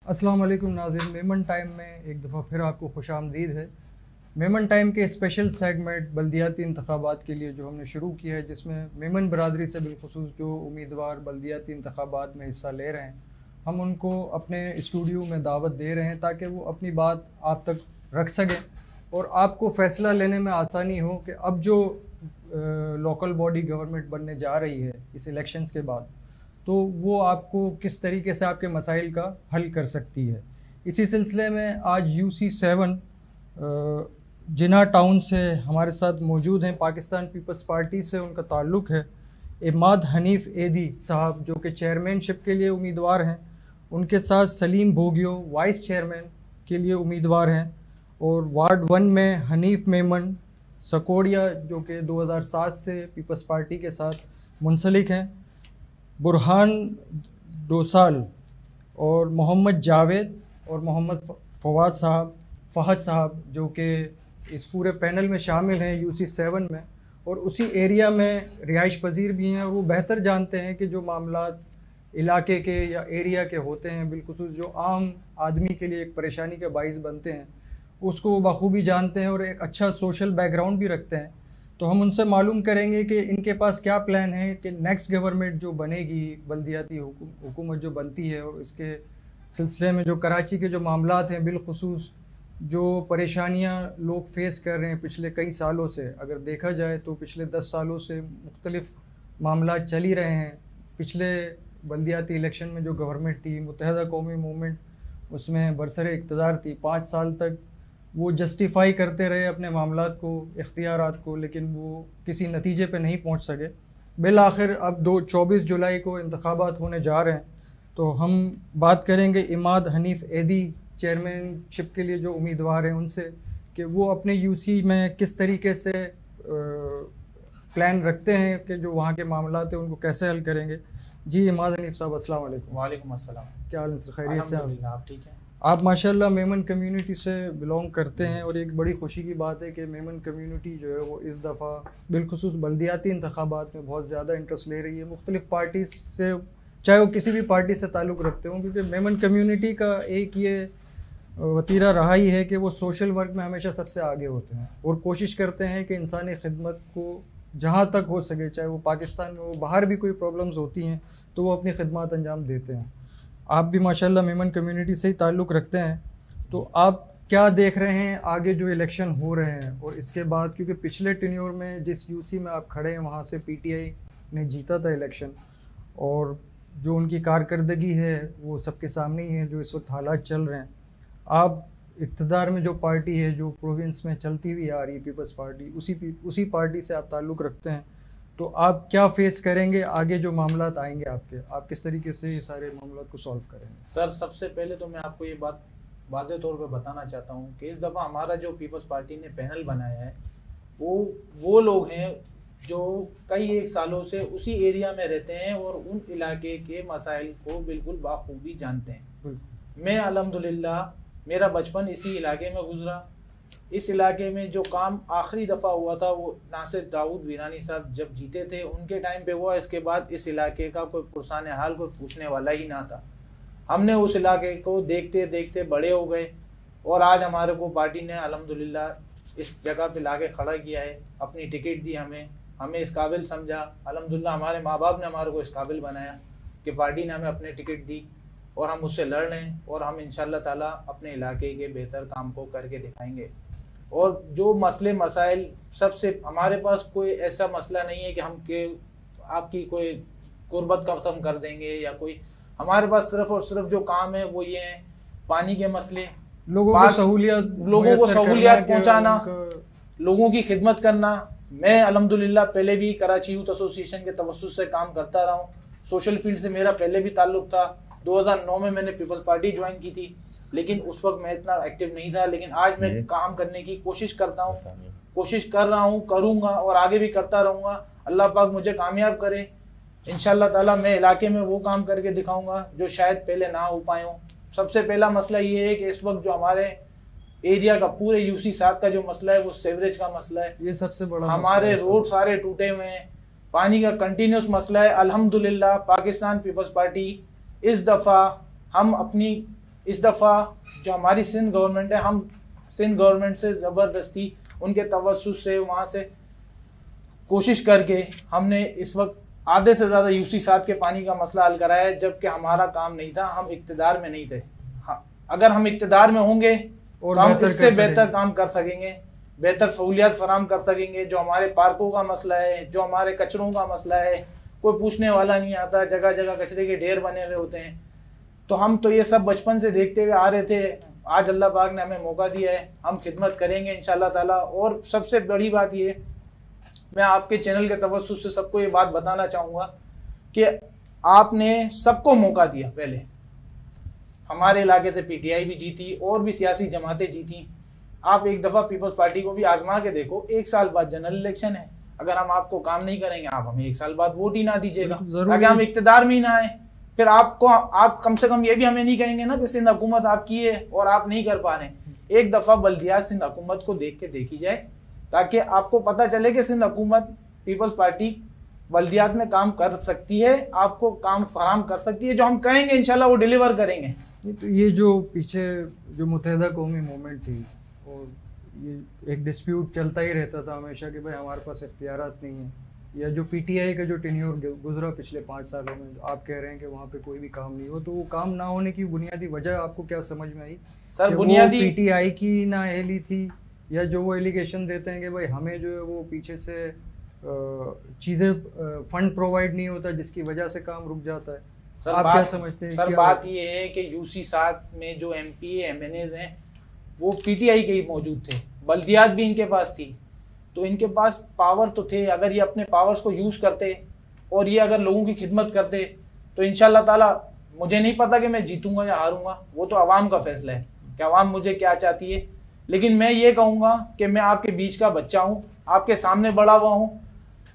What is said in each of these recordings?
अस्सलाम वालेकुम नाज़रीन, मेमन टाइम में एक दफ़ा फिर आपको खुशामदीद है। मेमन टाइम के स्पेशल सेगमेंट बल्दियाती इंतखाबात के लिए जो हमने शुरू किया है, जिसमें मेमन बरादरी से बिलखुसूस जो उम्मीदवार बल्दियाती इंतखाबात में हिस्सा ले रहे हैं, हम उनको अपने स्टूडियो में दावत दे रहे हैं ताकि वो अपनी बात आप तक रख सकें और आपको फ़ैसला लेने में आसानी हो कि अब जो लोकल बॉडी गवर्नमेंट बनने जा रही है इस इलेक्शंस के बाद, तो वो आपको किस तरीके से आपके मसाइल का हल कर सकती है। इसी सिलसिले में आज UC7 जिना टाउन से हमारे साथ मौजूद हैं। पाकिस्तान पीपल्स पार्टी से उनका ताल्लुक़ है। इमाद हनीफ एदी साहब जो कि चेयरमैनशिप के लिए उम्मीदवार हैं, उनके साथ सलीम भोगियो वाइस चेयरमैन के लिए उम्मीदवार हैं, और वार्ड 1 में हनीफ मेमन सकोड़िया जो कि 2007 से पीपल्स पार्टी के साथ मुंसलिक हैं, बुरहान डोसाल और मोहम्मद जावेद और मोहम्मद फहद साहब जो कि इस पूरे पैनल में शामिल हैं UC7 में, और उसी एरिया में रिहाइश पजीर भी हैं और वो बेहतर जानते हैं कि जो मामलात इलाके के या एरिया के होते हैं, बिलखुसूस जो आम आदमी के लिए एक परेशानी के बाइस बनते हैं, उसको वो बखूबी जानते हैं और एक अच्छा सोशल बैकग्राउंड भी रखते हैं। तो हम उनसे मालूम करेंगे कि इनके पास क्या प्लान है कि नेक्स्ट गवर्नमेंट जो बनेगी, बल्दियाती हुकूमत जो बनती है, और इसके सिलसिले में जो कराची के जो मामलात हैं, बिलखुसूस जो परेशानियां लोग फेस कर रहे हैं पिछले कई सालों से, अगर देखा जाए तो पिछले 10 सालों से मुख्तलिफ मामला चल ही रहे हैं। पिछले बल्दियाती इलेक्शन में जो गवर्नमेंट थी, मुत्तहदा कौमी मूवमेंट, उसमें बरसर इक़्तिदार थी। 5 साल तक वो जस्टिफाई करते रहे अपने मामलात को, इख्तियारात को, लेकिन वो किसी नतीजे पे नहीं पहुंच सके। बिल आखिर अब 24 जुलाई को इंतखाबात होने जा रहे हैं, तो हम बात करेंगे इमाद हनीफ एदी चेयरमैनशिप के लिए जो उम्मीदवार हैं उनसे कि वो अपने UC में किस तरीके से प्लान रखते हैं कि जो वहाँ के मामलात हैं उनको कैसे हल करेंगे। जी इमाद हनीफ साहब, अस्सलाम वालेकुम। वालेकुम अस्सलाम। क्या हाल है सर? खैरियत से? आप ठीक हैं? आप माशाल्लाह मेमन कम्युनिटी से बिलोंग करते हैं, और एक बड़ी खुशी की बात है कि मेमन कम्युनिटी जो है वो इस दफ़ा बिलखुसूस बल्दियाती इंतखाबात में बहुत ज़्यादा इंटरेस्ट ले रही है, मुख्तलिफ़ पार्टी से, चाहे वो किसी भी पार्टी से ताल्लुक़ रखते हों, क्योंकि मेमन कम्युनिटी का एक ये वतीरा रहा ही है कि वो सोशल वर्क में हमेशा सबसे आगे होते हैं और कोशिश करते हैं कि इंसानी खिदमत को जहाँ तक हो सके, चाहे वो पाकिस्तान में हो, बाहर भी कोई प्रॉब्लम्स होती हैं तो वो अपनी खिदमत अंजाम देते हैं। आप भी माशाल्लाह मेमन कम्युनिटी से ही ताल्लुक़ रखते हैं, तो आप क्या देख रहे हैं आगे जो इलेक्शन हो रहे हैं और इसके बाद? क्योंकि पिछले टेन्योर में जिस UC में आप खड़े हैं वहाँ से PTI ने जीता था इलेक्शन, और जो उनकी कारकर्दगी है वो सबके सामने ही है जो इस वक्त हालात चल रहे हैं। आप इक़्तिदार में जो पार्टी है, जो प्रोविंस में चलती हुई आ रही है पीपल्स पार्टी, उसी पार्टी से आप ताल्लुक़ रखते हैं, तो आप क्या फेस करेंगे आगे जो मामलात आएंगे आपके? आप किस तरीके से ये सारे मामलात को सॉल्व करेंगे? सर, सबसे पहले तो मैं आपको ये बात वाज़ेह तौर पे बताना चाहता हूँ कि इस दफ़ा हमारा जो पीपल्स पार्टी ने पैनल बनाया है वो लोग हैं जो कई एक सालों से उसी एरिया में रहते हैं और उन इलाके के मसाइल को बिल्कुल बाखूबी जानते हैं। मैं अल्हम्दुलिल्लाह मेरा बचपन इसी इलाके में गुजरा। इस इलाके में जो काम आखिरी दफ़ा हुआ था वो नासिर दाऊद वीरानी साहब जब जीते थे उनके टाइम पे हुआ। इसके बाद इस इलाके का कोई पुरसान हाल कोई पूछने वाला ही ना था। हमने उस इलाके को देखते देखते बड़े हो गए और आज हमारे को पार्टी ने अल्हम्दुलिल्लाह इस जगह पे लाके खड़ा किया है, अपनी टिकट दी, हमें इस काबिल समझा। अल्हम्दुलिल्लाह हमारे माँ बाप ने हमारे को इस काबिल बनाया कि पार्टी ने हमें अपनी टिकट दी और हम उससे लड़ रहे हैं और हम इंशाअल्लाह ताला अपने इलाके के बेहतर काम को करके दिखाएंगे। और जो मसले मसाइल सबसे, हमारे पास कोई ऐसा मसला नहीं है कि हम के आपकी कोई गुर्बत का ख़त्म कर देंगे या कोई, हमारे पास सिर्फ और सिर्फ जो काम है वो ये है पानी के मसले, लोगों को सहूलियात पहुँचाना, लोगों की खिदमत करना। मैं अल्हम्दुलिल्लाह पहले भी कराची यूथ एसोसिएशन के तवस्सुस से काम करता रहा हूँ। सोशल फील्ड से मेरा पहले भी ताल्लुक़ था। 2009 में मैंने पीपल्स पार्टी ज्वाइन की थी, लेकिन उस वक्त मैं इतना एक्टिव नहीं था। लेकिन आज मैं काम करने की कोशिश करता हूँ, कोशिश कर रहा हूँ, करूँगा और आगे भी करता रहूँगा। अल्लाह पाक मुझे कामयाब करे इंशाअल्लाह ताला। मैं इलाके में वो काम करके दिखाऊँगा जो शायद पहले ना हो पाए हों। सबसे पहला मसला ये है कि इस वक्त जो हमारे एरिया का पूरे UC7 का जो मसला है वो सीवरेज का मसला है। ये सबसे बड़ा हमारे रोड सारे टूटे हुए हैं, पानी का कंटिन्यूस मसला है। अल्हम्दुलिल्लाह पाकिस्तान पीपल्स पार्टी इस दफ़ा हम अपनी इस दफ़ा जो हमारी सिंध गवर्नमेंट है, हम सिंध गवर्नमेंट से ज़बरदस्ती उनके तवस्सुस से वहाँ से कोशिश करके हमने इस वक्त आधे से ज़्यादा यूसी 7 के पानी का मसला हल कराया है, जबकि हमारा काम नहीं था, हम इक़्तिदार में नहीं थे। हाँ, अगर हम इक़्तिदार में होंगे तो हम इससे बेहतर काम कर सकेंगे, बेहतर सहूलियात फराम कर सकेंगे। जो हमारे पार्कों का मसला है, जो हमारे कचरों का मसला है, कोई पूछने वाला नहीं आता, जगह जगह कचरे के ढेर बने हुए होते हैं। तो हम तो ये सब बचपन से देखते हुए आ रहे थे। आज अल्लाह पाक ने हमें मौका दिया है, हम खिदमत करेंगे इंशाल्लाह ताला। और सबसे बड़ी बात ये, मैं आपके चैनल के तवज्जुह से सबको ये बात बताना चाहूँगा कि आपने सबको मौका दिया। पहले हमारे इलाके से पीटीआई भी जीती और भी सियासी जमातें जीती। आप एक दफ़ा पीपल्स पार्टी को भी आजमा के देखो, 1 साल बाद जनरल इलेक्शन है। अगर हम आपको काम नहीं करेंगे, आप हमें 1 साल बाद वोट ही ना दीजिएगा, ताकि हम इक़्तिदार में ही ना आए। फिर आप कम से कम ये भी हमें नहीं कहेंगे ना कि सिंध हुकूमत आपकी है और आप नहीं कर पा रहे। एक दफ़ा बल्दियात सिंध हुकूमत को देख के देखी जाए, ताकि आपको पता चले कि सिंध हुकूमत पीपल्स पार्टी बल्दियात में काम कर सकती है, आपको काम फराम कर सकती है। जो हम कहेंगे इंशाल्लाह वो डिलीवर करेंगे। तो ये जो पीछे जो मुत्तहिदा कौमी मूवमेंट थी, और ये एक डिस्प्यूट चलता ही रहता था हमेशा कि भाई हमारे पास इख्तियारात नहीं है, या जो पीटीआई का जो टेन्योर गुजरा पिछले 5 सालों में, आप कह रहे हैं कि वहाँ पे कोई भी काम नहीं हो, तो वो काम ना होने की बुनियादी वजह आपको क्या समझ में आई? सर बुनियादी पीटीआई की नाअहली थी, या जो वो एलिगेशन देते हैं कि भाई हमें जो है वो पीछे से चीज़ें फंड प्रोवाइड नहीं होता जिसकी वजह से काम रुक जाता है? सर आप क्या समझते हैं? सर बात ये है कि यूसी 7 में जो एमपी एमएनएज हैं वो पीटीआई के ही मौजूद थे, बल्दियात भी इनके पास थी, तो इनके पास पावर तो थे। अगर ये अपने पावर्स को यूज़ करते और ये अगर लोगों की खिदमत करते तो इंशाल्लाह ताला, मुझे नहीं पता कि मैं जीतूंगा या हारूंगा, वो तो आवाम का फैसला है कि आवाम मुझे क्या चाहती है। लेकिन मैं ये कहूँगा कि मैं आपके बीच का बच्चा हूँ, आपके सामने बड़ा हुआ हूँ,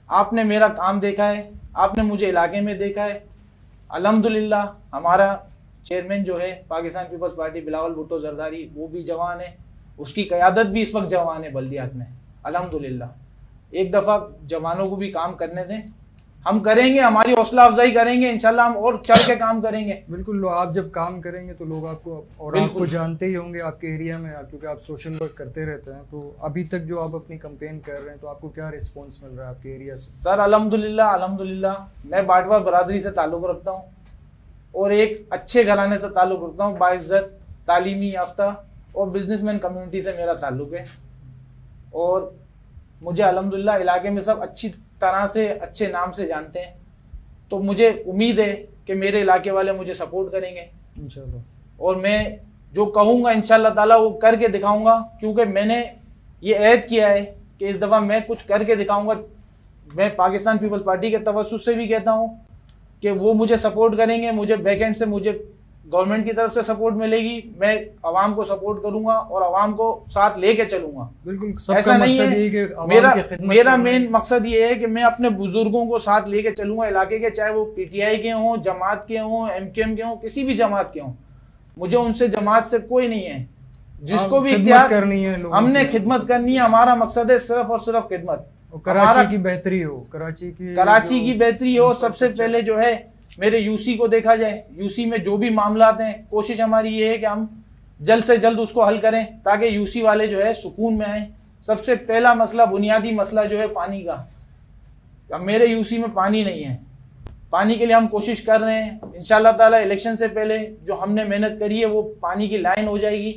आपने मेरा काम देखा है, आपने मुझे इलाके में देखा है। अल्हम्दुलिल्लाह हमारा चेयरमैन जो है पाकिस्तान पीपल्स पार्टी बिलावल भुट्टो जरदारी, वो भी जवान है, उसकी क़यादत भी इस वक्त जवान है बल्दियात में अल्हम्दुलिल्लाह। एक दफ़ा जवानों को भी काम करने दें, हम करेंगे, हमारी हौसला अफजाई करेंगे इंशाल्लाह, हम और चढ़ के काम करेंगे। बिल्कुल, आप जब काम करेंगे तो लोग आपको और आपको जानते ही होंगे आपके एरिया में, क्योंकि आप सोशल वर्क करते रहते हैं। तो अभी तक जो आप अपनी कैंपेन कर रहे हैं, तो आपको क्या रिस्पॉन्स मिल रहा है आपके एरिया से? सर अल्हम्दुलिल्लाह मैं बाटवा बरादरी से ताल्लुक़ रखता हूँ और एक अच्छे घराने से ताल्लुक़ रखता हूँ, बाइज़्ज़त, तालीमी याफ्ता और बिजनेसमैन कम्युनिटी से मेरा ताल्लुक़ है। और मुझे अल्हम्दुलिल्लाह इलाके में सब अच्छी तरह से अच्छे नाम से जानते हैं, तो मुझे उम्मीद है कि मेरे इलाके वाले मुझे सपोर्ट करेंगे इंशाल्लाह। और मैं जो कहूँगा इंशाल्लाह ताला वो करके दिखाऊंगा, क्योंकि मैंने ये ऐद किया है कि इस दफ़ा मैं कुछ करके दिखाऊंगा। मैं पाकिस्तान पीपल्स पार्टी के तवज्जुह से भी कहता हूँ कि वो मुझे सपोर्ट करेंगे, मुझे बैकएंड से मुझे गवर्नमेंट की तरफ से सपोर्ट मिलेगी, मैं आवाम को सपोर्ट करूंगा और आवाम को साथ लेके चलूंगा। बिल्कुल, ऐसा नहीं है कि मेरा मेन मकसद ये है कि मैं अपने बुजुर्गों को साथ लेके चलूंगा इलाके के, चाहे वो पीटीआई के हों, जमात के हों, एमकेएम के हों, किसी भी जमात के हों। मुझे उनसे जमात से कोई नहीं है, जिसको भी खिदमत करनी है, हमने खिदमत करनी है। हमारा मकसद है सिर्फ और सिर्फ खिदमत, कराची की बेहतरी हो, कराची की बेहतरी हो। सबसे पहले जो है मेरे यूसी को देखा जाए, यूसी में जो भी मामलात हैं, कोशिश हमारी ये है कि हम जल्द से जल्द उसको हल करें, ताकि यूसी वाले जो है सुकून में आए। सबसे पहला मसला, बुनियादी मसला जो है पानी का, अब मेरे यूसी में पानी नहीं है, पानी के लिए हम कोशिश कर रहे हैं। इंशाल्लाह ताला इलेक्शन से पहले जो हमने मेहनत करी है वो पानी की लाइन हो जाएगी।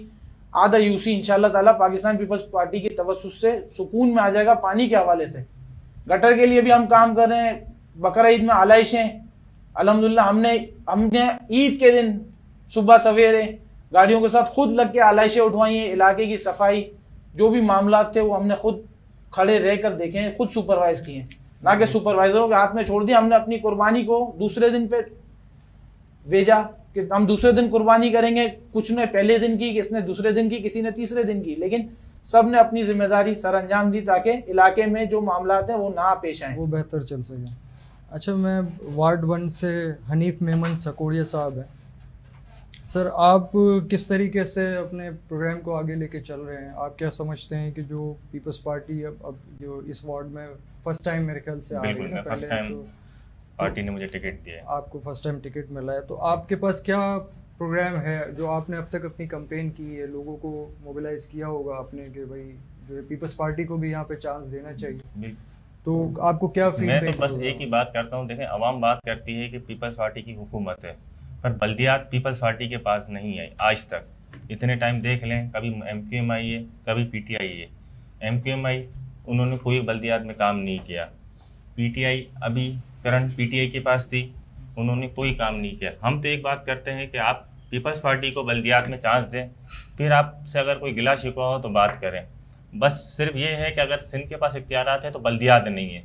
आधा यूसी इंशाल्लाह ताला पाकिस्तान पीपल्स पार्टी के तवज्जुह से सुकून में आ जाएगा पानी के हवाले से। गटर के लिए भी हम काम कर रहे हैं, बकरा ईद में आलाइशें अल्हम्दुलिल्लाह हमने ईद के दिन सुबह सवेरे गाड़ियों के साथ खुद लग के आलाइशें उठवाई हैं। इलाके की सफाई, जो भी मामलात थे वो हमने खुद खड़े रह कर देखे हैं, खुद सुपरवाइज किए हैं, ना कि सुपरवाइजरों के हाथ में छोड़ दिया। हमने अपनी कुर्बानी को दूसरे दिन पे भेजा कि हम दूसरे दिन कुर्बानी करेंगे। कुछ ने पहले दिन की, किसने दूसरे दिन की, किसी ने तीसरे दिन की, लेकिन सब ने अपनी जिम्मेदारी सर अंजाम दी ताकि इलाके में जो मामलात हैं वो ना पेश आए, वो बेहतर चल सके। अच्छा, मैं वार्ड 1 से हनीफ मेमन सकोड़िया साहब हैं। सर, आप किस तरीके से अपने प्रोग्राम को आगे लेके चल रहे हैं? आप क्या समझते हैं कि जो पीपल्स पार्टी अब जो इस वार्ड में फर्स्ट टाइम मेरे ख्याल से आ रही है, फर्स्ट टाइम पार्टी ने मुझे टिकट दिया है, आपको फर्स्ट टाइम टिकट मिला है, तो आपके पास क्या प्रोग्राम है जो आपने अब तक अपनी कैंपेन की है, लोगों को मोबिलाइज किया होगा आपने कि भाई जो है पीपल्स पार्टी को भी यहाँ पे चांस देना चाहिए, तो आपको क्या फीडबैक? मैं तो बस एक ही बात करता हूँ, देखें अवाम बात करती है कि पीपल्स पार्टी की हुकूमत है, पर बल्दियात पीपल्स पार्टी के पास नहीं आई आज तक। इतने टाइम देख लें, कभी MQM है, कभी PTI है। MQM उन्होंने कोई बल्दियात में काम नहीं किया, PTI अभी करंट PTI के पास थी, उन्होंने कोई काम नहीं किया। हम तो एक बात करते हैं कि आप पीपल्स पार्टी को बल्दियात में चांस दें, फिर आपसे अगर कोई गिला शिकवा हो तो बात करें। बस सिर्फ ये है कि अगर सिंध के पास इख्तियारात है तो बल्दियात नहीं है,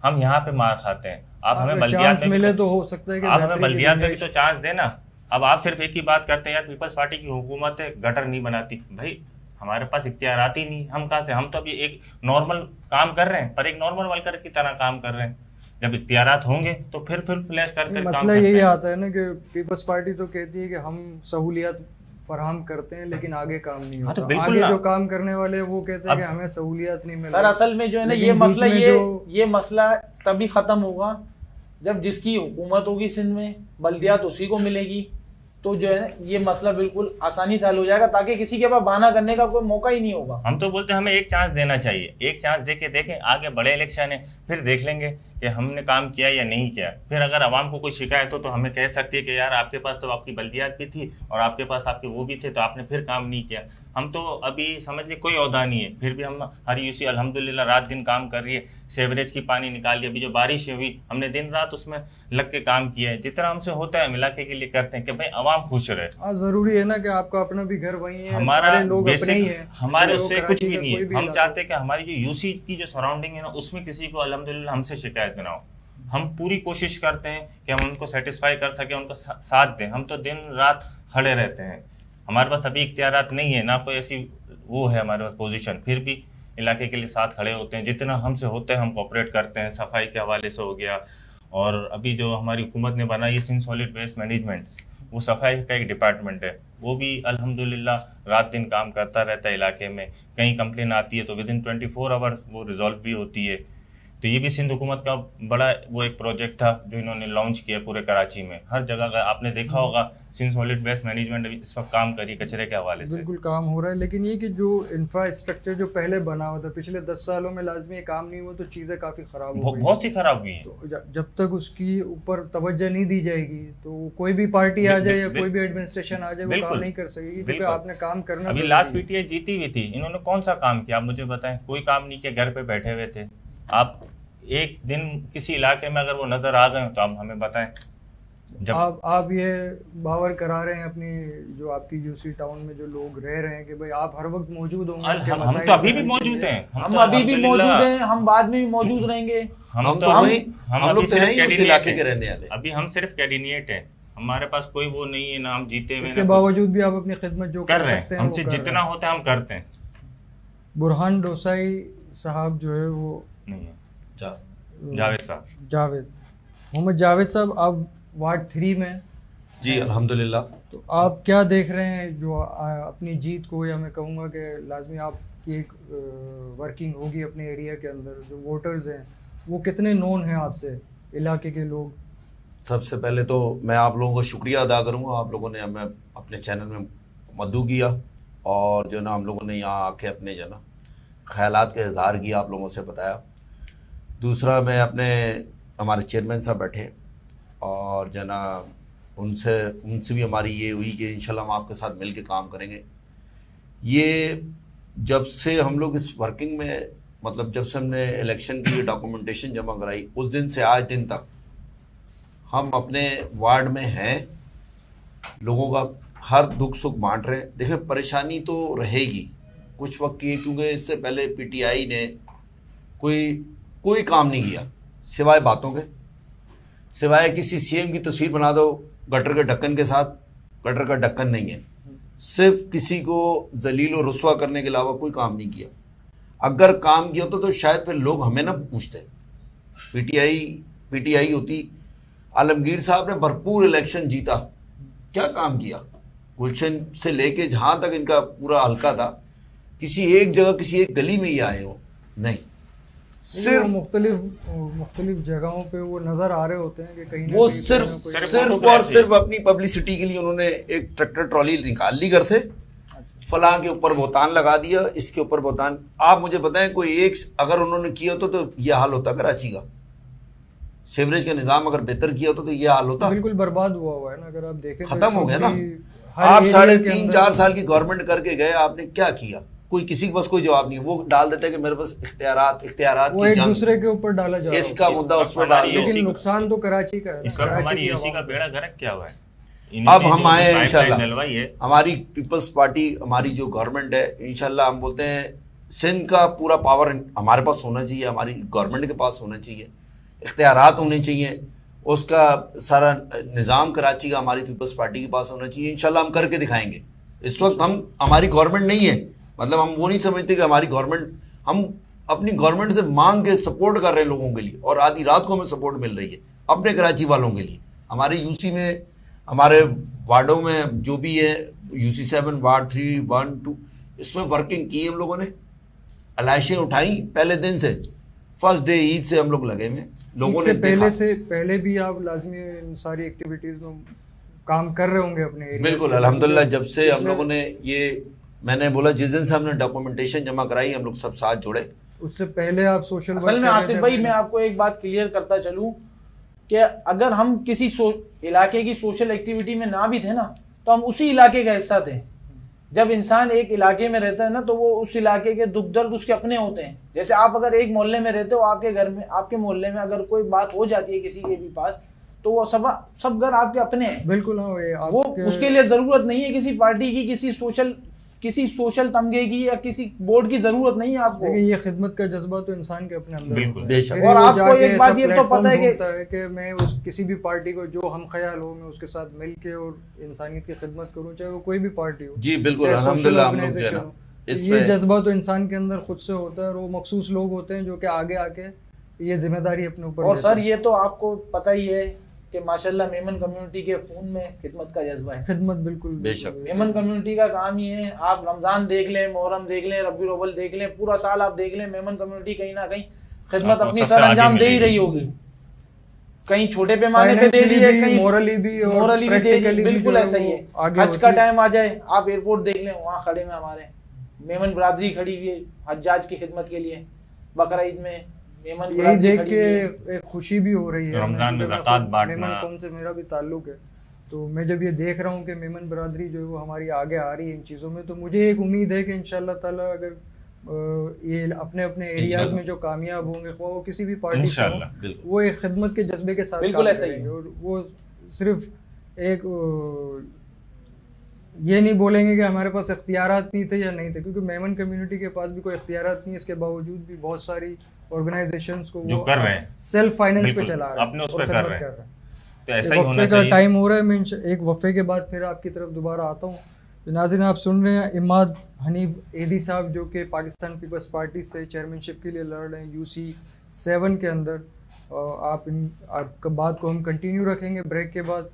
हम यहाँ पे मार खाते हैं। आप हमें बल्दियात में मिले तो हो सकता है कि आप हमें बल्दियात में भी तो चांस देना। अब आप सिर्फ एक ही बात करते हैं यार पीपल्स पार्टी की हुकूमत है, गटर नहीं बनाती। भाई हमारे पास इख्तियारात ही नहीं, हम कहाँ से? हम तो अभी एक नॉर्मल काम कर रहे हैं, पर एक नॉर्मल वर्कर की तरह काम कर रहे हैं। जब इख्तियारात होंगे तो फिर फ्लैश कर काम मसला यही आता है ना कि पीपल्स पार्टी तो कहती है कि हम सहूलियत फराहम करते हैं लेकिन आगे काम नहीं होता। तो आगे जो काम करने वाले वो कहते हैं कि हमें सहूलियत नहीं मिल रही। सर असल में जो है ना ये मसला तभी खत्म होगा जब जिसकी हुकूमत होगी सिंध में, बल्दियात उसी को मिलेगी, तो जो है ना ये मसला बिल्कुल आसानी से हल हो जाएगा, ताकि किसी के पास बहाना करने का कोई मौका ही नहीं होगा। हम तो बोलते हैं हमें एक चांस देना चाहिए, एक चांस दे के देखें, आगे बड़े इलेक्शन है फिर देख लेंगे कि हमने काम किया या नहीं किया। फिर अगर आवाम को कोई शिकायत हो तो हमें कह सकती है कि यार आपके पास तो आपकी बल्दियात भी थी और आपके पास आपके वो भी थे, तो आपने फिर काम नहीं किया। हम तो अभी समझ लीजिए कोई ओहदा नहीं है, फिर भी हम हर UC अल्हम्दुलिल्लाह रात दिन काम कर रही है, सेवरेज की पानी निकाल लिया। अभी जो बारिश हुई हमने दिन रात उसमें लग के काम किया है, जितना हमसे होता है हम इलाके के लिए करते हैं कि भाई आवाम खुश रहे। जरूरी है ना कि आपका अपना भी घर वही है, हमारा लोग अपने ही है, हमारे उससे कुछ भी नहीं है। हम चाहते हैं कि हमारी जो UC की जो सराउंडिंग है ना उसमें किसी को अल्हम्दुलिल्लाह हमसे शिकायत ना हो। हम पूरी कोशिश करते हैं कि हम उनको सेटिस्फाई कर सकें, उनका साथ दें। हम तो दिन रात खड़े रहते हैं, हमारे पास अभी इख्तियारात नहीं है ना कोई ऐसी वो है हमारे पास पोजीशन, फिर भी इलाके के लिए साथ खड़े होते हैं। जितना हमसे होता है हम कोऑपरेट करते हैं। सफाई के हवाले से हो गया, और अभी जो हमारी हुकूमत ने बनाई सिंध सॉलिड वेस्ट मैनेजमेंट, वो सफाई का एक डिपार्टमेंट है, वो भी अल्हम्दुलिल्लाह रात दिन काम करता रहता है इलाके में। कहीं कंप्लेन आती है तो विदिन 24 आवर्स वो रिजॉल्व भी होती है। तो ये भी सिंध हुकूमत का बड़ा वो एक प्रोजेक्ट था जो इन्होंने लॉन्च किया पूरे कराची में। हर जगह का आपने देखा होगा सिंध सॉलिड वेस्ट मैनेजमेंट इस वक्त काम करी कचरे के हवाले से। बिल्कुल काम हो रहा है, लेकिन ये कि जो इंफ्रास्ट्रक्चर जो पहले बना हुआ था पिछले 10 सालों में लाजमी काम नहीं हुआ, तो चीज़ें काफ़ी ख़राब हो गई, बहुत सी खराब हुई हैं। तो जब तक उसकी ऊपर तवज्जो नहीं दी जाएगी तो कोई भी पार्टी आ जाए या कोई भी एडमिनिस्ट्रेशन आ जाए वो काम नहीं कर सकेगी, क्योंकि आपने काम करना। अभी लास्ट PTI जीती हुई थी, इन्होंने कौन सा काम किया आप मुझे बताएं? कोई काम नहीं किया, घर पे बैठे हुए थे। आप एक दिन किसी इलाके में अगर वो नजर आ गए तो आप हमें बताएं। जब आप ये बावर करा रहे हैं अपनी जो आपकी UC टाउन में जो लोग रह रहे हैं कि भाई आप हर वक्त मौजूद होंगे, हम तो अभी भी मौजूद हैं, हम अभी भी मौजूद हैं, हम बाद में भी मौजूद रहेंगे। हम लोग तो हैं ही उस इलाके के रहने वाले। अभी हम सिर्फ कैंडिडेट हैं, हमारे पास कोई वो नहीं है ना, हम जीते हुए। इसके बावजूद भी आप अपनी खिदमत जो कर सकते हैं हमसे जितना होता है हम करते हैं। बुरहान डोसाई साहब जो है वो नहीं है, जावेद साहब, मोहम्मद जावेद साहब, आप वार्ड 3 में जी अल्हम्दुलिल्लाह। तो आप क्या देख रहे हैं जो अपनी जीत को, या मैं कहूँगा कि लाजमी आपकी एक वर्किंग होगी अपने एरिया के अंदर, जो वोटर्स हैं वो कितने नोन हैं आपसे, इलाके के लोग? सबसे पहले तो मैं आप लोगों का शुक्रिया अदा करूँगा, आप लोगों ने हमें अपने चैनल में मददू किया और जो ना हम लोगों ने यहाँ आके अपने जो ना ख्यालात का इजहार किया, आप लोगों से बताया। दूसरा मैं अपने हमारे चेयरमैन साहब बैठे और जना उनसे भी हमारी ये हुई कि इंशाल्लाह हम आपके साथ मिल के काम करेंगे। ये जब से हम लोग इस वर्किंग में, मतलब जब से हमने इलेक्शन की डॉक्यूमेंटेशन जमा कराई, उस दिन से आज दिन तक हम अपने वार्ड में हैं, लोगों का हर दुख सुख बांट रहे हैं। देखिए परेशानी तो रहेगी कुछ वक्त की, क्योंकि इससे पहले PTI ने कोई काम नहीं किया सिवाय बातों के, सिवाय किसी CM की तस्वीर बना दो गटर के ढक्कन के साथ, गटर का ढक्कन नहीं है, सिर्फ किसी को जलील और रुस्वा करने के अलावा कोई काम नहीं किया। अगर काम किया तो शायद फिर लोग हमें ना पूछते, PTI होती। आलमगीर साहब ने भरपूर इलेक्शन जीता, क्या काम किया? गुलशन से लेके जहाँ तक इनका पूरा हल्का था, किसी एक जगह किसी एक गली में ही आए हो नहीं, सिर्फ मुख्तलिफ जगहों पे वो नजर आ रहे होते हैं कि कहीं वो सिर्फ और सिर्फ अपनी पब्लिसिटी के लिए उन्होंने एक ट्रैक्टर ट्रॉली निकाल ली घर से, फलां के ऊपर भुगतान लगा दिया, इसके ऊपर भुगतान। आप मुझे बताएं कोई एक अगर उन्होंने किया होता तो ये हाल होता कराची का, सीवरेज का निजाम अगर बेहतर किया होता तो ये हाल होता। बिल्कुल बर्बाद हुआ है ना, अगर आप देखें खत्म हो गया ना। आप 3.5-4 साल की गवर्नमेंट करके गए, आपने क्या किया? कोई किसी के पास कोई जवाब नहीं है। वो डाल देते हैं कि मेरे पास इख्तियारात वो एक दूसरे के ऊपर डाला जा रहा है, इसका मुद्दा उस पर डाल, लेकिन नुकसान तो कराची का है। हमारी यूसी का बेड़ा गर्क क्या हुआ है? अब हम आए हैं इंशाल्लाह, हमारी पीपल्स पार्टी, हमारी जो गवर्नमेंट है, इंशाल्लाह हम बोलते हैं सिंध का पूरा पावर हमारे पास होना चाहिए, हमारी गवर्नमेंट के पास होना चाहिए, इख्तियारात होने चाहिए, उसका सारा निज़ाम कराची का हमारी पीपल्स पार्टी के पास होना चाहिए। इंशाल्लाह हम करके दिखाएंगे। इस वक्त हमारी गवर्नमेंट नहीं है, मतलब हम वो नहीं समझते कि हमारी गवर्नमेंट, हम अपनी गवर्नमेंट से मांग के सपोर्ट कर रहे हैं लोगों के लिए, और आधी रात को हमें सपोर्ट मिल रही है अपने कराची वालों के लिए। हमारे यूसी में, हमारे वार्डों में जो भी है, यूसी 7 वार्ड 3, 1, 2, इसमें वर्किंग की हम लोगों ने, अलाइशें उठाई पहले दिन से, फर्स्ट डे ईद से हम लोग लगे हुए लोगों ने। पहले भी आप लाजमी इन सारी एक्टिविटीज में काम कर रहे होंगे अपने एरिया। बिल्कुल, अल्हम्दुलिल्लाह, जब से हम लोगों ने ये, मैंने बोला जिस दिन से हमने डॉक्यूमेंटेशन जमा कराई, हम लोग सब साथ जुड़े। उससे पहले आप सोशल असल में आसिफ भाई, मैं आपको एक बात क्लियर करता चलूं कि अगर हम किसी इलाके की सोशल एक्टिविटी में ना भी थे ना, तो हम उसी इलाके का हिस्सा थे। जब इंसान एक इलाके में रहता है ना, तो वो उस इलाके के दुख दर्द उसके अपने होते हैं। जैसे आप अगर एक मोहल्ले में रहते हो, आपके घर में, आपके मोहल्ले में अगर कोई बात हो जाती है किसी के भी पास, तो वो सब घर आपके अपने हैं। बिल्कुल, वो उसके लिए जरूरत नहीं है किसी पार्टी की, किसी सोशल तमगे की या किसी बोर्ड की जरूरत नहीं है आपको। लेकिन ये खिदमत का जज्बा तो इंसान के अपने अंदर है। और आपको एक बात ये तो पता है कि मैं उस किसी भी पार्टी को जो हम ख्याल हो, मैं उसके साथ मिल के और इंसानियत की खिदमत करूं, चाहे वो कोई भी पार्टी हो। जी बिल्कुल, अल्हम्दुलिल्लाह, हम लोग जो है ना, ये जज्बा तो इंसान के अंदर खुद से होता है, और वो मखसूस लोग होते हैं जो कि आगे आके ये जिम्मेदारी अपने ऊपर। और सर, ये तो आपको पता ही है कि माशाल्लाह मेमन कम्युनिटी के खून में खिदमत का जज्बा है। खिदमत बिल्कुल, बेशक। मेमन कम्युनिटी का काम ही है, आप रमजान देख लें, मुहर्रम देख लें, रबीउल अव्वल देख लें, पूरा साल आप देख लें, मेमन कम्युनिटी कहीं ना कहीं खिदमत अपनी सर अंजाम दे ही रही होगी। कहीं छोटे पैमाने पे दे रही है, कहीं मोरली भी दे रही है। बिल्कुल ऐसा ही है। हज का टाइम आ जाए, आप एयरपोर्ट देख लें, वहाँ खड़े में हमारे मेमन बरादरी खड़ी हुई है हज्जाज की खिदमत के लिए। बकरा ईद में यही देख के एक खुशी भी हो रही है, रमजान में ज़कात बांटना। मेमन कौम से मेरा भी ताल्लुक है, तो मैं जब ये देख रहा हूँ कि मेमन बरादरी जो है वो हमारी आगे आ रही है इन चीज़ों में, तो मुझे एक उम्मीद है कि इंशाल्लाह ताला अगर ये अपने अपने एरियाज में जो कामयाब होंगे, वो किसी भी पार्टी से हो, वो एक खिदमत के जज्बे के साथ बिल्कुल ऐसा ही, और वो सिर्फ एक ये नहीं बोलेंगे कि हमारे पास इख्तियारात नहीं थे या नहीं थे, क्योंकि मेमन कम्युनिटी के पास भी कोई इख्तियारात नहीं है। इसके बावजूद भी बहुत सारी ऑर्गेनाइजेशंस को जो कर रहे हैं, सेल्फ फाइनेंस पे चला रहे हैं, अपने उस पे कर रहे हैं। तो ऐसा ही होना चाहिए। टाइम हो रहा है, मैं एक वफ़े के बाद फिर आपकी तरफ दोबारा आता हूँ। तो नाज़रीन, आप सुन रहे हैं इमाद हनीफ एदी साहब, जो कि पाकिस्तान पीपल्स पार्टी से चेयरमैनशिप के लिए लड़ रहे हैं यूसी 7 के अंदर। आपका बात को हम कंटिन्यू रखेंगे ब्रेक के बाद।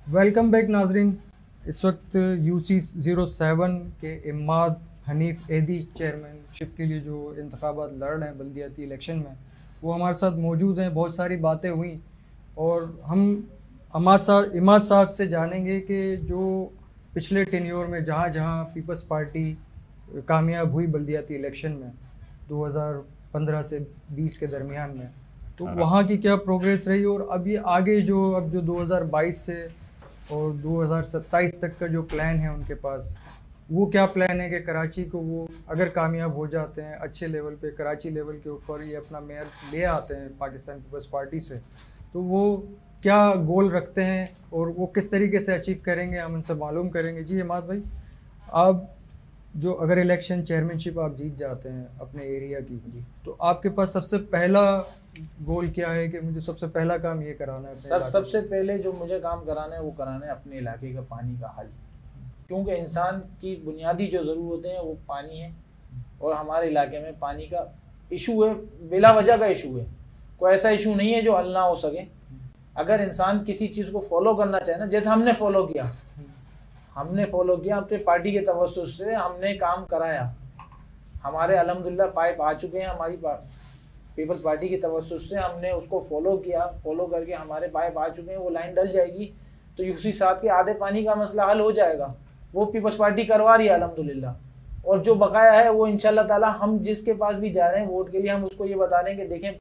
वेलकम बैक नाजरीन। इस वक्त यूसी 07 के इमाद हनीफ एदी चेयरमैनशिप के लिए जो इंतखाबात लड़ रहे हैं बल्दियाती इलेक्शन में, वो हमारे साथ मौजूद हैं। बहुत सारी बातें हुई और हम इमाद साहब से जानेंगे कि जो पिछले टेन्योर में जहाँ जहाँ पीपल्स पार्टी कामयाब हुई बल्दियाती इलेक्शन में 2015 से 20 के दरमियान में, तो वहाँ की क्या प्रोग्रेस रही, और अब ये आगे जो 2022 से और 2027 तक का जो प्लान है उनके पास, वो क्या प्लान है कि कराची को वो अगर कामयाब हो जाते हैं अच्छे लेवल पे, कराची लेवल के ऊपर ये अपना मेयर ले आते हैं पाकिस्तान पीपल्स पार्टी से, तो वो क्या गोल रखते हैं और वो किस तरीके से अचीव करेंगे, हम उनसे मालूम करेंगे। जी इमाद भाई, आप जो अगर इलेक्शन चेयरमैनशिप आप जीत जाते हैं अपने एरिया की, तो आपके पास सबसे पहला गोल क्या है कि मुझे सबसे पहला काम ये कराना है? सर, सबसे पहले जो मुझे काम कराना है वो कराना है अपने इलाके का पानी का हल। क्योंकि इंसान की बुनियादी जो ज़रूरतें हैं वो पानी है, और हमारे इलाके में पानी का इशू है, बिला वजह का इशू है। कोई ऐसा इशू नहीं है जो हल ना हो सके। अगर इंसान किसी चीज़ को फॉलो करना चाहे ना, जैसे हमने फॉलो किया अपने पार्टी के तवज्जुह से हमने काम कराया, हमारे अल्हम्दुलिल्लाह पाइप आ चुके हैं, हमारी पीपल्स पार्टी की तवज्जुह से हमने उसको फॉलो किया, फॉलो करके हमारे पाइप आ चुके हैं, वो लाइन डल जाएगी तो यूसी 7 के आधे पानी का मसला हल हो जाएगा। वो पीपल्स पार्टी करवा रही है अल्हम्दुलिल्लाह, और जो बकाया है वो इंशाल्लाह ताला हम जिसके पास भी जा रहे हैं वोट के लिए, हम उसको ये बता दें कि देखें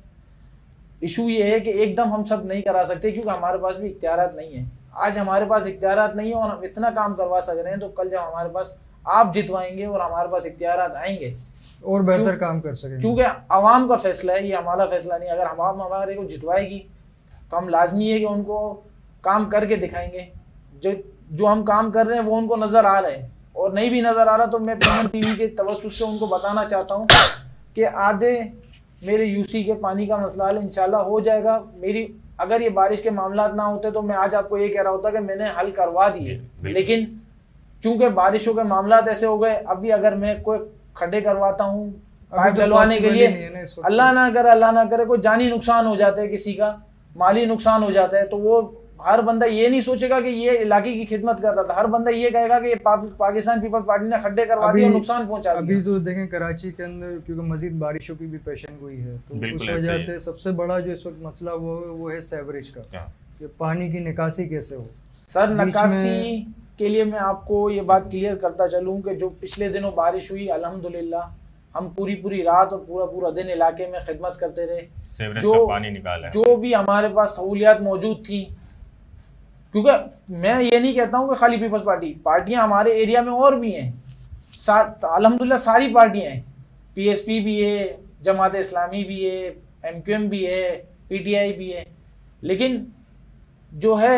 इशू ये है कि एकदम हम सब नहीं करा सकते, क्योंकि हमारे पास भी इख्तियारात नहीं है। आज हमारे पास इख्तियारात नहीं है और हम इतना काम करवा सक रहे हैं, तो कल जब हमारे पास आप जितवाएंगे और हमारे पास इख्तियारात आएंगे और बेहतर काम कर सकेंगे, क्योंकि आवाम का फैसला है, ये हमारा फैसला नहीं। अगर आवाम हमारे को जितवाएगी तो हम लाजमी है कि उनको काम करके दिखाएंगे। जो हम काम कर रहे हैं वो उनको नज़र आ रहे हैं, और नहीं भी नज़र आ रहा तो मैं पेमेंट टीवी के तवज्जुह से उनको बताना चाहता हूँ कि आधे मेरे यूसी के पानी का मसला हल इंशाल्लाह हो जाएगा। मेरी अगर ये बारिश के मामला ना होते तो मैं आज आपको ये कह रहा होता कि मैंने हल करवा दिए, लेकिन चूंकि बारिशों के मामला ऐसे हो गए, अभी अगर मैं कोई खड्डे करवाता हूँ पाइप डलवाने के लिए, अल्लाह ना करे कोई जानी नुकसान हो जाता है, किसी का माली नुकसान हो जाता है, तो वो हर बंदा ये नहीं सोचेगा कि ये इलाके की खिदमत कर रहा था, हर बंदा ये कहेगा कि ये पाकिस्तान पीपल्स पार्टी ने खड्डे करवा दिए और नुकसान पहुंचा दिया। अभी तो देखें कराची के अंदर क्योंकि मजीद बारिशों की भी पेशन गोई है, तो उस वजह से सबसे बड़ा जो इस वक्त मसला वो है सीवरेज का, कि पानी की निकासी कैसे हो। सर निकासी के लिए मैं आपको ये बात क्लियर करता चलूँ कि जो पिछले दिनों बारिश हुई अल्हम्दुलिल्लाह हम पूरी रात और पूरा दिन इलाके में खिदमत करते रहे, पानी निकाला, जो भी हमारे पास सहूलियात मौजूद थी। क्योंकि मैं ये नहीं कहता हूँ कि खाली पीपल्स पार्टियां हमारे एरिया में और भी हैं, अल्हम्दुलिल्लाह सारी पार्टियां हैं, पीएसपी भी है, जमात इस्लामी भी है, एमक्यूएम भी है, पीटीआई भी है, लेकिन जो है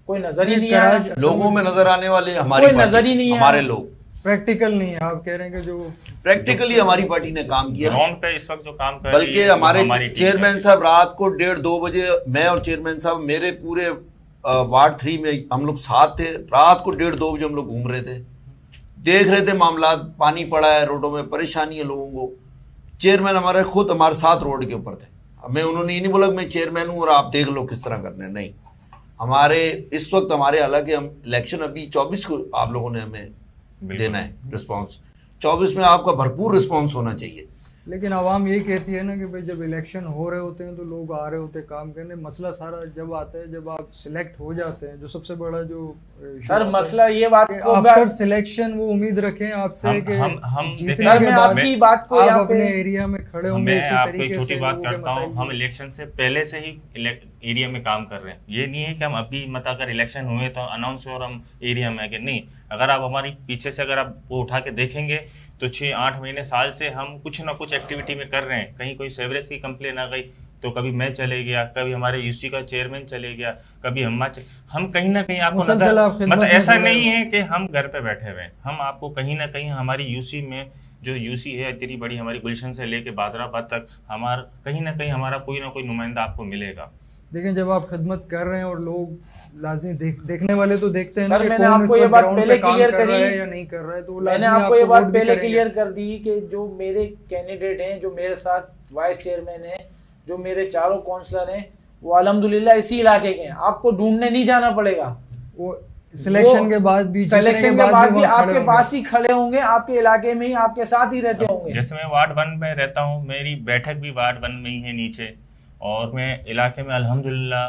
कोई नजर ही नहीं आ रहा। लोगों में नजर आने वाले हमारी कोई नजर ही नहीं है, हमारे लोग प्रैक्टिकल नहीं है। आप कह रहे हैं कि जो प्रैक्टिकली हमारी पार्टी ने काम किया ग्राउंड पे इस वक्त जो काम कर बल्कि हमारे चेयरमैन साहब रात को 1:30-2 बजे, मैं और चेयरमैन साहब मेरे पूरे वार्ड 3 में हम लोग साथ थे, रात को 1:30-2 बजे हम लोग घूम रहे थे, देख रहे थे मामला, पानी पड़ा है, रोडों में परेशानी है लोगों को। चेयरमैन हमारे खुद हमारे साथ रोड के ऊपर थे, हमें उन्होंने ये नहीं बोला मैं चेयरमैन हूँ और आप देख लो किस तरह करना है, नहीं। हमारे इस वक्त हमारे हालांकि हम इलेक्शन अभी 24 को आप लोगों ने हमें देना है रिस्पांस, 24 में आपका भरपूर रिस्पांस होना चाहिए। लेकिन आवाम यही कहती है ना कि भाई जब इलेक्शन हो रहे होते हैं तो लोग आ रहे होते हैं काम करने, मसला सारा जब आता है जब आप सिलेक्ट हो जाते हैं, जो सबसे बड़ा जो सर मसला ये बात को आफ्टर सिलेक्शन वो उम्मीद रखें आपसे कि हम जीतने के बाद आपकी बात को आप अपने एरिया में खड़े होंगे। मैं आपको एक छोटी बात करता हूँ, हम इलेक्शन से पहले से ही एरिया में काम कर रहे हैं। ये नहीं है कि हम अभी मत अगर इलेक्शन हुए तो अनाउंस और हम एरिया में आके, नहीं। अगर आप हमारी पीछे से अगर आप वो उठा के देखेंगे तो 6-8 महीने साल से हम कुछ ना कुछ एक्टिविटी में कर रहे हैं। कहीं कोई सीवरेज की कंप्लेन आ गई तो कभी मैं चले गया, कभी हमारे यूसी का चेयरमैन चले गया, कभी हम कहीं ना कहीं आपको मतलब ऐसा नहीं है कि हम घर पे बैठे हुए हैं। हम आपको कहीं ना कहीं हमारी यूसी में जो यूसी है इतनी बड़ी, हमारी गुलशन से लेके बादराबाद तक कहीं ना कहीं हमारा कोई ना कोई नुमाइंदा आपको मिलेगा। देखें जब आप खिदमत कर रहे हैं और लोग लाजिम देखने वाले तो देखते हैं ना कि मैंने आपको ये बात पहले क्लियर कर दी या नहीं कर रहा है, तो मैंने आपको ये बात पहले क्लियर कर दी कि जो मेरे कैंडिडेट हैं, जो मेरे साथ वाइस चेयरमैन हैं, जो मेरे चारों काउंसलर हैं, वो अल्हम्दुलिल्लाह इसी इलाके के हैं। आपको ढूंढने नहीं जाना पड़ेगा, वो सिलेक्शन के बाद भी आपके पास ही खड़े होंगे, आपके इलाके में ही आपके साथ ही रहते होंगे। जैसे मैं वार्ड 1 में रहता हूँ, मेरी बैठक भी वार्ड 1 में ही है नीचे, और मैं इलाके में अल्हम्दुलिल्लाह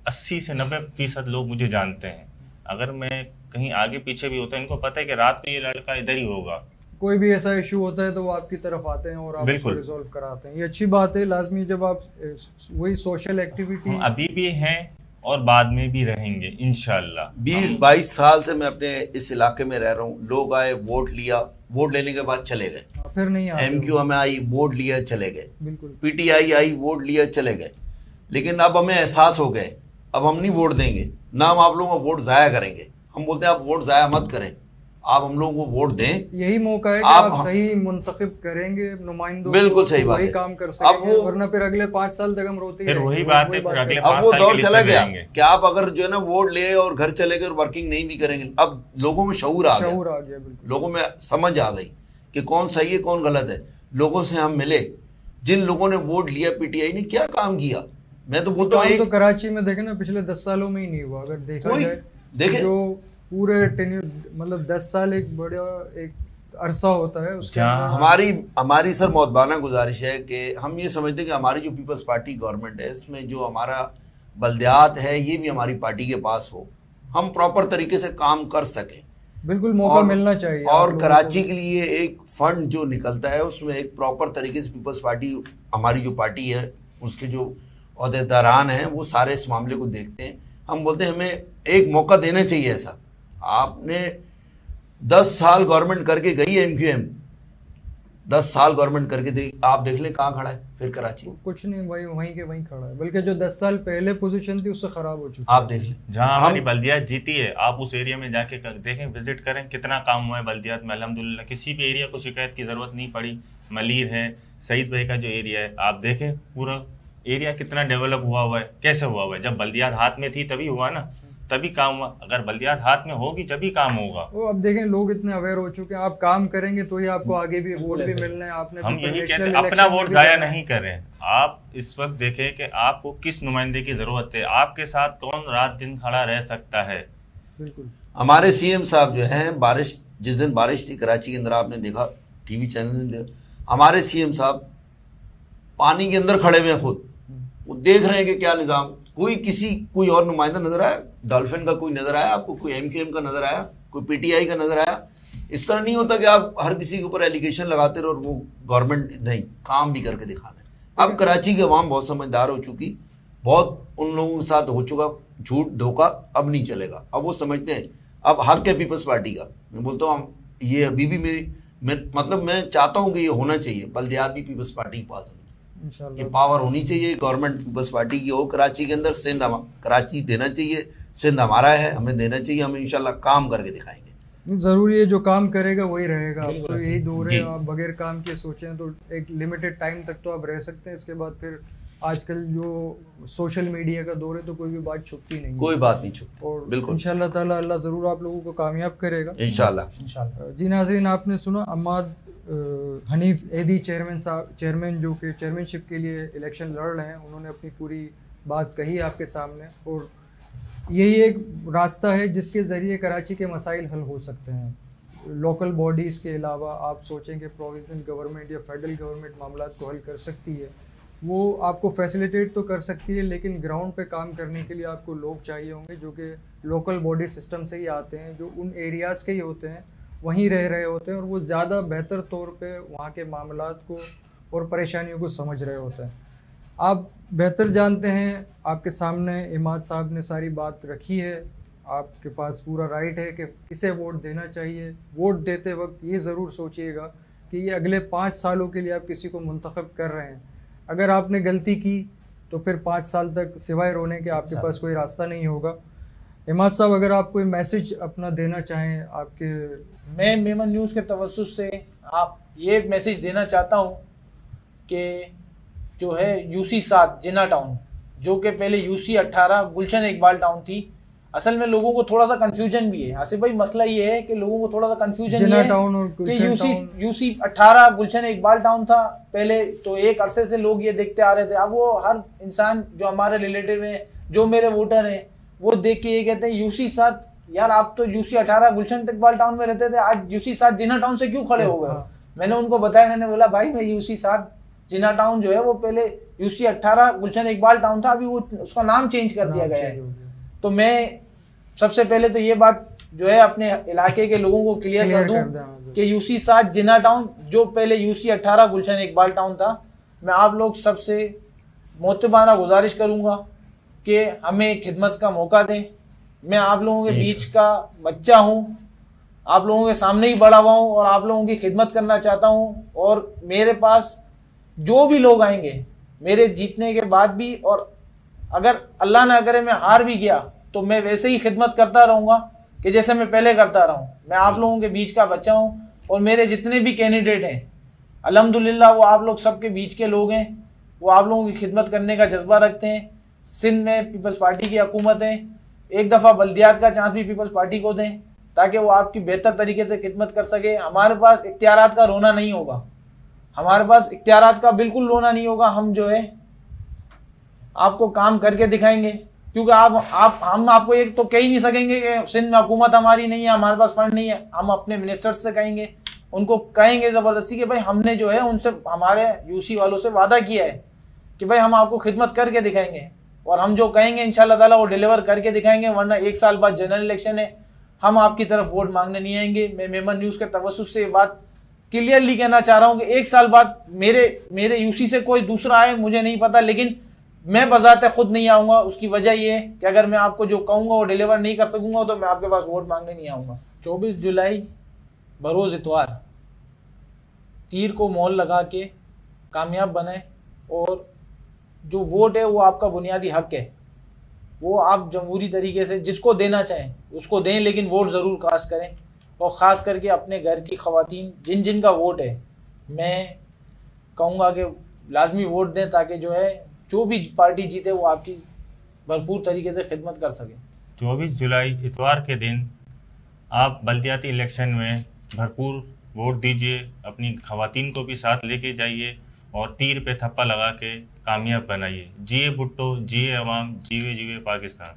80 से 90% लोग मुझे जानते हैं। अगर मैं कहीं आगे पीछे भी होता है, इनको पता है कि रात को ये लड़का इधर ही होगा। कोई भी ऐसा इशू होता है तो वो आपकी तरफ आते हैं और आप उसको रिजॉल्व कराते हैं। ये अच्छी बात है, लाजमी जब आप वही सोशल एक्टिविटी अभी भी हैं और बाद में भी रहेंगे इंशाल्लाह। 20-22 साल से मैं अपने इस इलाके में रह रहा हूँ। लोग आए, वोट लिया, वोट लेने के बाद चले गए, फिर नहीं आए। एमक्यूएम आई, वोट लिया, चले गए। बिल्कुल। पीटीआई आई, वोट लिया, चले गए। लेकिन अब हमें एहसास हो गए, अब हम नहीं वोट देंगे, ना हम आप लोगों का वोट ज़ाया करेंगे। हम बोलते हैं आप वोट ज़ाया मत करें, आप हम लोगों को वोट दें, यही मौका है कि आप सही मुंतखब करेंगे नुमाइंदों, बिल्कुल सही बात है, काम कर सकेंगे, वरना फिर अगले 5 साल तक हम रोते हैं। वही बात है, फिर अगले 5 साल अब वो दौर चला गया कि आप अगर जो है ना वोट ले और घर चले गए और वर्किंग नहीं भी करेंगे। अब लोगों में शऊर आ गया, लोगों में समझ आ गई कि कौन सही है कौन गलत है। लोगों से हम मिले, जिन लोगों ने वोट लिया पीटीआई ने क्या काम किया, मैं तो बोलता हूँ। तो कराची में देखे ना पिछले 10 सालों में ही नहीं हुआ। अगर देखा जाए, देखे जो पूरे मतलब 10 साल एक बड़ा एक अरसा होता है उसके हमारी सर मौतबाना गुजारिश है कि हम ये समझते हैं कि हमारी जो पीपल्स पार्टी गवर्नमेंट है, इसमें जो हमारा बल्दियात है ये भी हमारी पार्टी के पास हो, हम प्रॉपर तरीके से काम कर सकें। बिल्कुल मौका मिलना चाहिए। और कराची के लिए एक फंड जो निकलता है उसमें एक प्रॉपर तरीके से पीपल्स पार्टी, हमारी जो पार्टी है उसके जो अहदेदारान हैं वो सारे इस मामले को देखते हैं। हम बोलते हैं हमें एक मौका देना चाहिए। ऐसा आपने 10 साल गवर्नमेंट करके गई है एमक्यूएम, 10 साल गवर्नमेंट करके आप देख लें कहाँ खड़ा है फिर कराची। कुछ नहीं, वहीं के वहीं खड़ा है, बल्कि जो 10 साल पहले पोजीशन थी उससे खराब हो चुकी है। आप देख लें जहाँ हमारी बल्दियात जीती है, आप उस एरिया में जाके देखें, विजिट करें, कितना काम हुआ है बल्दियात में। अल्हम्दुलिल्लाह किसी भी एरिया को शिकायत की जरूरत नहीं पड़ी। मलीर है, सईद भाई का जो एरिया है, आप देखें पूरा एरिया कितना डेवलप हुआ है। कैसे हुआ है? जब बल्दियात हाथ में थी तभी हुआ ना, तभी काम हुआ। अगर बल्दियात हाथ में होगी तभी काम होगा। वो अब देखें लोग इतने अवेयर हो चुके हैं, आप काम करेंगे तो ही आपको आगे भी वोट भी मिलना है। आपने हम यही कहते हैं अपना वोट जाया नहीं करें। आप इस वक्त देखें कि आपको किस नुमाइंदे की जरूरत है, आपके साथ कौन रात दिन खड़ा रह सकता है। बिल्कुल हमारे सीएम साहब जो हैं, बारिश जिस दिन बारिश थी कराची के अंदर, आपने देखा टीवी चैनल, हमारे सीएम साहब पानी के अंदर खड़े हुए हैं, खुद वो देख रहे हैं कि क्या निज़ाम। कोई और नुमाइंदा नजर आया? डॉल्फिन का कोई नजर आया आपको? कोई एमक्यूएम का नजर आया? कोई पीटीआई का नजर आया? इस तरह नहीं होता कि आप हर किसी के ऊपर एलिगेशन लगाते रहो और वो गवर्नमेंट नहीं, काम भी करके दिखाना है। अब कराची के अवाम बहुत समझदार हो चुकी, बहुत उन लोगों के साथ हो चुका झूठ धोखा, अब नहीं चलेगा। अब वो समझते हैं अब हक है पीपल्स पार्टी का। मैं बोलता हूँ ये अभी भी मैं चाहता हूँ कि ये होना चाहिए, बल्दियात भी पीपल्स पार्टी के पास ये पावर होनी चाहिए। गवर्नमेंट पीपल्स पार्टी की हो कराची के अंदर, सिंध कराची देना चाहिए, सिंध हमारा है, हमें देना चाहिए। हम इंशाल्लाह काम करके दिखाएंगे। जरूरी है, जो काम करेगा वही रहेगा। तो यही दौर है, आप बगैर काम के सोचें तो एक लिमिटेड टाइम तक तो आप रह सकते हैं। इसके बाद फिर आजकल जो सोशल मीडिया का दौर है तो कोई भी बात छुपती नहीं, कोई बात नहीं छुपती। और बिल्कुल इंशाल्लाह ताला अल्लाह जरूर आप लोगों को कामयाब करेगा इंशाल्लाह। जी नाज़रीन, आपने सुना अम्माद हनीफ एदी चेयरमैन जो कि चेयरमैनशिप के लिए इलेक्शन लड़ रहे हैं, उन्होंने अपनी पूरी बात कही आपके सामने। और यही एक रास्ता है जिसके ज़रिए कराची के मसाइल हल हो सकते हैं। लोकल बॉडीज़ के अलावा आप सोचें कि प्रोविंशियल गवर्नमेंट या फेडरल गवर्नमेंट मामला को हल कर सकती है, वो आपको फैसिलिटेट तो कर सकती है, लेकिन ग्राउंड पे काम करने के लिए आपको लोग चाहिए होंगे जो कि लोकल बॉडी सिस्टम से ही आते हैं, जो उन एरियाज़ के ही होते हैं, वहीं रह रहे होते हैं, और वो ज़्यादा बेहतर तौर पे वहाँ के मामलात को और परेशानियों को समझ रहे होते हैं। आप बेहतर जानते हैं, आपके सामने इमाद साहब ने सारी बात रखी है, आपके पास पूरा राइट है कि किसे वोट देना चाहिए। वोट देते वक्त ये ज़रूर सोचिएगा कि ये अगले 5 सालों के लिए आप किसी को मुंतखब कर रहे हैं। अगर आपने गलती की तो फिर 5 साल तक सिवाय रोने के आपके पास कोई रास्ता नहीं होगा। इमाद साहब, अगर आप कोई मैसेज अपना देना चाहें आपके। मैं मेमन न्यूज़ के तवज्जुह से आप ये मैसेज देना चाहता हूँ कि जो है यूसी 7 जिन्ना टाउन, जो कि पहले यूसी 18 गुलशन इकबाल टाउन थी, असल में लोगों को थोड़ा सा कंफ्यूजन भी है। आसिफ भाई, मसला ये है कि लोगों को थोड़ा सा कंफ्यूजन जिन्ना टाउन और गुलशन टाउन, यूसी 18 गुलशन इकबाल टाउन था पहले, तो एक अरसे से लोग ये देखते आ रहे थे। अब वो हर इंसान जो हमारे रिलेटिव हैं, जो मेरे वोटर हैं, वो देख के ये कहते हैं यूसी 7, यार आप तो यूसी 18 गुलशन इकबाल टाउन में रहते थे, आज यूसी 7 जिन्ना टाउन से क्यों खड़े हो गए? मैंने उनको बताया, मैंने बोला भाई मैं यूसी 7 जिन्ना टाउन जो है वो पहले यूसी 18 गुलशन इकबाल टाउन था, अभी वो उसका नाम चेंज कर दिया गया है। तो मैं सबसे पहले तो ये बात जो है अपने इलाके के लोगों को क्लियर कर दूं कि यूसी 7 जिन्ना टाउन जो पहले यूसी 18 गुलशन इकबाल टाउन था, मैं आप लोग सबसे मोतबाना गुजारिश करूंगा कि हमें खिदमत का मौका दें। मैं आप लोगों के बीच का बच्चा हूं, आप लोगों के सामने ही बड़ा हुआ हूं और आप लोगों की खिदमत करना चाहता हूं। और मेरे पास जो भी लोग आएंगे मेरे जीतने के बाद भी, और अगर अल्लाह ना करे मैं हार भी गया तो मैं वैसे ही खिदमत करता रहूँगा। कि जैसे मैं पहले करता रहा हूँ। मैं आप लोगों के बीच का बच्चा हूँ और मेरे जितने भी कैंडिडेट हैं अल्हम्दुलिल्लाह वो आप लोग सबके बीच के लोग हैं, वो आप लोगों की खिदमत करने का जज्बा रखते हैं। सिंध में पीपल्स पार्टी की हुकूमत है, एक दफ़ा बल्दियात का चांस भी पीपल्स पार्टी को दें ताकि वो आपकी बेहतर तरीके से खिदमत कर सके। हमारे पास इख्तियारात का रोना नहीं होगा, हमारे पास इख्तियारात का बिल्कुल रोना नहीं होगा। हम जो है आपको काम करके दिखाएंगे, क्योंकि हम आपको एक तो कह ही नहीं सकेंगे कि सिंध में हुकूमत हमारी नहीं है, हमारे पास फंड नहीं है। हम अपने मिनिस्टर्स से कहेंगे, उनको कहेंगे ज़बरदस्ती कि भाई हमने जो है उनसे, हमारे यूसी वालों से वादा किया है कि भाई हम आपको खिदमत करके दिखाएंगे, और हम जो कहेंगे इंशाल्लाह ताला वो डिलीवर करके दिखाएंगे। वरना 1 साल बाद जनरल इलेक्शन है, हम आपकी तरफ वोट मांगने नहीं आएंगे। मैं मेमन न्यूज़ के तवज्जुह से ये बात क्लियरली कहना चाह रहा हूँ कि 1 साल बाद मेरे यूसी से कोई दूसरा आए मुझे नहीं पता, लेकिन मैं बजाते खुद नहीं आऊँगा। उसकी वजह ये है कि अगर मैं आपको जो कहूँगा वो डिलीवर नहीं कर सकूँगा तो मैं आपके पास वोट मांगने नहीं आऊँगा। 24 जुलाई बरोज़ इतवार तीर को मोल लगा के कामयाब बनाए, और जो वोट है वो आपका बुनियादी हक है, वो आप जमहूरी तरीके से जिसको देना चाहें उसको दें, लेकिन वोट ज़रूर कास्ट करें। और ख़ास करके अपने घर की ख़वातीन जिन जिन का वोट है, मैं कहूँगा कि लाजमी वोट दें ताकि जो है जो भी पार्टी जीते वो आपकी भरपूर तरीके से खिदमत कर सके। 24 जुलाई इतवार के दिन आप बल्दियाती इलेक्शन में भरपूर वोट दीजिए, अपनी ख़वातीन को भी साथ लेके जाइए और तीर पे थप्पा लगा के कामयाब बनाइए। जिए भुट्टो, जिए अवाम, जीवे जीवे पाकिस्तान।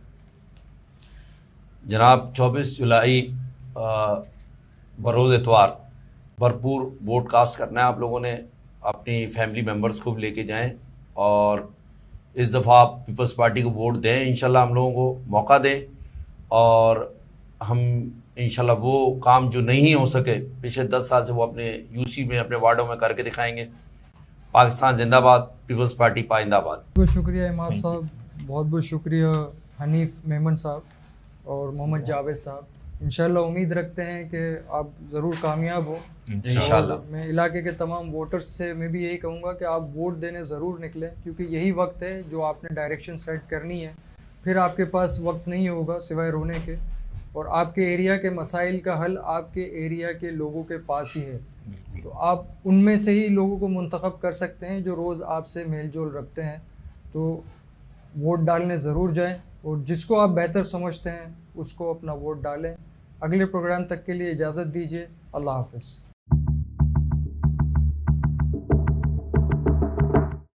जनाब 24 जुलाई बरोज़ इतवार भरपूर वोट कास्ट करना है। आप लोगों ने अपनी फैमिली मेम्बर्स को भी लेके जाएं और इस दफ़ा आप पीपल्स पार्टी को वोट दें। इंशाल्लाह हम लोगों को मौका दें और हम इंशाल्लाह वो काम जो नहीं हो सके पिछले 10 साल से वो अपने यूसी में, अपने वार्डों में करके दिखाएंगे। पाकिस्तान जिंदाबाद, पीपल्स पार्टी पाइंदाबाद। बहुत शुक्रिया इमाद साहब, बहुत बहुत शुक्रिया हनीफ मेमन साहब और मोहम्मद जावेद साहब। इंशाल्लाह उम्मीद रखते हैं कि आप ज़रूर कामयाब हो इंशाल्लाह। मैं इलाके के तमाम वोटर्स से मैं भी यही कहूँगा कि आप वोट देने ज़रूर निकलें, क्योंकि यही वक्त है जो आपने डायरेक्शन सेट करनी है। फिर आपके पास वक्त नहीं होगा सिवाय रोने के, और आपके एरिया के मसाइल का हल आपके एरिया के लोगों के पास ही है। तो आप उनमें से ही लोगों को मुंतखब कर सकते हैं जो रोज़ आपसे मेल जोल रखते हैं। तो वोट डालने ज़रूर जाएं और जिसको आप बेहतर समझते हैं उसको अपना वोट डालें। अगले प्रोग्राम तक के लिए इजाज़त दीजिए। अल्लाह हाफ़िज़।